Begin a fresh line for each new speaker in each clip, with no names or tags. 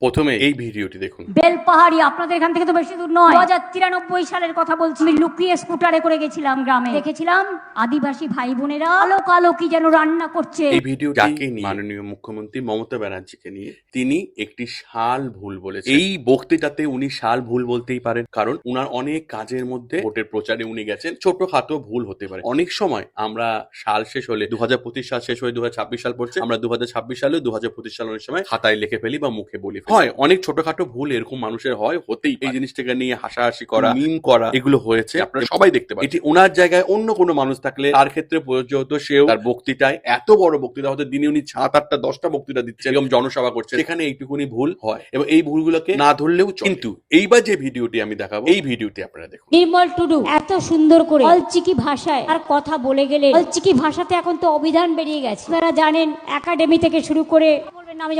প্রথমে এই ভিডিওটি দেখুন।
বেলপাহাড়ি আপনাদের এখান থেকে তো বেশি দূর নয়। 2093 সালের কথা বলছি। আমি লুকিয়ে স্কুটারে করে গেছিলাম গ্রামে, দেখেছিলাম আদিবাসী ভাই বোনেরা কালো কালো কি যেন রান্না করছে।
এই ভিডিও যাকে নিয়ে মাননীয় মুখ্যমন্ত্রী মমতা ব্যানার্জিকে নিয়ে তিনি একটি শাল ভুল বলেছেন। এই বক্তৃতাতে উনি শাল ভুল বলতেই পারেন, কারণ উনার অনেক কাজের মধ্যে ভোটের প্রচারে উনি গেছেন, ছোটখাটো ভুল হতে পারে। অনেক সময় আমরা সাল শেষ হলে 2025 সাল শেষ হয়ে 2026 সাল পড়ছে, আমরা 2026 সালে 2025 সাল অনেক সময় খাতায় লিখে ফেলি বা মুখে বলি। হয় অনেক ছোটখাটো ভুল এরকম মানুষের হয়, হতেই এই জিনিসটাকে নিয়ে হাসাহাসি করা, মিম করা, এগুলো হয়েছে, আপনারা সবাই দেখতে পারেন। এটি ওনার জায়গায় অন্য কোনো মানুষ থাকলে তার ক্ষেত্রে প্রযোজ্য হতো। সেও তার বক্তৃতায়, এত বড় বক্তৃতা হতে দিনে উনি 7-8টা 10টা বক্তৃতা দিচ্ছেন, এরকম জনসভা করছেন, সেখানে এইটুকুনি ভুল হয় এবং এই ভুলগুলোকে না ধরলেও চলে। কিন্তু এইবার যে ভিডিওটি আমি দেখাবো, এই ভিডিওটি আপনারা দেখুন।
নির্মল টুডু এত সুন্দর করে অলচিকি ভাষায় আর কথা বলে গেলে, অলচিকি ভাষাতে এখন তো অভিধান বেরিয়ে গেছে, আপনারা জানেন, একাডেমি থেকে শুরু করে বলবেন না, আমি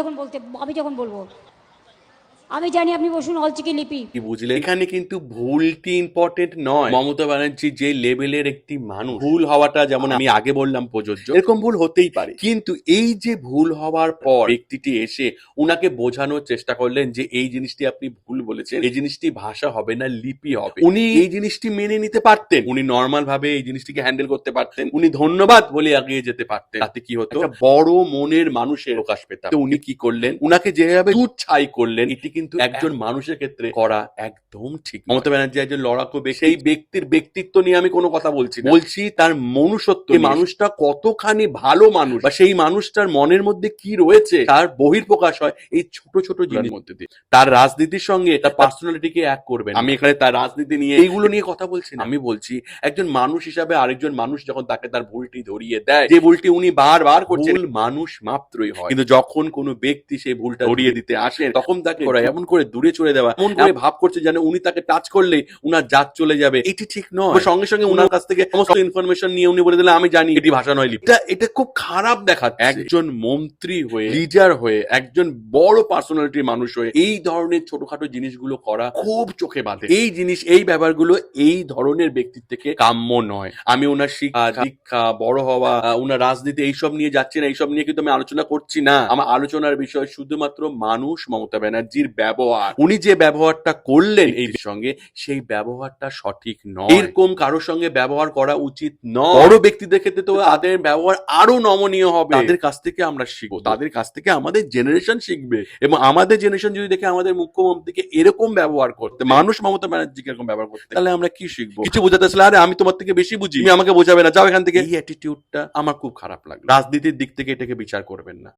যখন বলবো আমি জানি, আপনি বসুন। অলচিকি লিপি
কি বুঝলেন? এখানে কিন্তু ভুলটি ইম্পর্টেন্ট নয়। মমতা ব্যানার্জি যে লেভেলের একটি মানুষ, ভুল হওয়াটা যেমন আমি আগে বললাম প্রযোজ্য, এরকম ভুল হতেই পারে, কিন্তু এই যে ভুল হওয়ার পর ব্যক্তিটি এসে উনাকে বোঝানোর চেষ্টা করলেন যে এই জিনিসটি আপনি ভুল বলেছেন, এই জিনিসটি ভাষা হবে না, লিপি হবে। উনি এই জিনিসটি মেনে নিতে পারতেন, উনি নর্মাল ভাবে এই জিনিসটিকে হ্যান্ডেল করতে পারতেন, উনি ধন্যবাদ বলে এগিয়ে যেতে পারতেন। তাতে কি হতো? একটা বড় মনের মানুষের প্রকাশ পেতাম। তো উনি কি করলেন? উনাকে যেভাবে দুধ ছাই করলেন, এটি কিন্তু একজন মানুষের ক্ষেত্রে করা একদম ঠিক। মমতা ব্যানার্জি একজন লড়াকু ব্যক্তি, সেই ব্যক্তির ব্যক্তিত্ব নিয়ে আমি কোনো কথা বলছি না, বলছি তার মনুষ্যত্ব, মানুষটা কতখানি ভালো মানুষ বা সেই মানুষটার মনের মধ্যে কি রয়েছে তার বহিঃপ্রকাশ হয় এই ছোট ছোট জিনিসের মধ্যে দিয়ে। তার রাজনীতির সঙ্গে তার পার্সোনালিটিকে এক করবেন। আমি এখানে তার রাজনীতি নিয়ে এইগুলো নিয়ে কথা বলছি না, আমি বলছি একজন মানুষ হিসাবে আরেকজন মানুষ যখন তাকে তার ভুলটি ধরিয়ে দেয়, যে ভুলটি উনি বারবার করছেন, ভুল মানুষ মাত্রই হয়, কিন্তু যখন কোনো ব্যক্তি সেই ভুলটা ধরিয়ে দিতে আসেন, তখন তাকে এমন করে দূরে চলে দেওয়া, এমন করে ভাব করছে যেন উনি তাকে টাচ করলেই উনার জাত চলে যাবে, এটি ঠিক নয়। সঙ্গে সঙ্গে উনার কাছ থেকে সমস্ত ইনফরমেশন নিয়ে উনি বলে দিলে আমি জানি এটি ভাষা নয়, লিপি। এটা খুব খারাপ দেখাচ্ছে। একজন মন্ত্রী হয়ে, লিডার হয়ে, একজন বড় পার্সোনালিটির মানুষ হয়ে এই ধরনের ছোটখাটো জিনিসগুলো করা খুব চোখে বাঁধে। এই জিনিস, এই ব্যাপারগুলো এই ধরনের ব্যক্তির থেকে কাম্য নয়। আমি ওনার শিক্ষা, বড় হওয়া, ওনার রাজনীতি এইসব নিয়ে যাচ্ছি না, এইসব নিয়ে কিন্তু আমি আলোচনা করছি না। আমার আলোচনার বিষয় শুধুমাত্র মানুষ মমতা ব্যানার্জির ব্যবহার। উনি যে ব্যবহারটা করলেন এই সঙ্গে, সেই ব্যবহারটা সঠিক নয়। এরকম কারোর সঙ্গে ব্যবহার করা উচিত নয়। বড় ব্যক্তিদের ক্ষেত্রে তো তাদের ব্যবহার আরো নমনীয় হবে। তাদের কাছ থেকে আমরা শিখবো, তাদের কাছ থেকে আমাদের জেনারেশন শিখবে, এবং আমাদের জেনারেশন যদি দেখে আমাদের মুখ্যমন্ত্রীকে এরকম ব্যবহার করতে, মানুষ মমতা ব্যানার্জিকে এরকম ব্যবহার করতে, তাহলে আমরা কি শিখবো? কিছু বোঝাতে আসলে আরে আমি তোমার থেকে বেশি বুঝি, তুমি আমাকে বোঝাবে না, যাও এখান থেকে, এই অ্যাটিটিউডটা আমার খুব খারাপ লাগে। রাজনীতির দিক থেকে এটাকে বিচার করবেন না।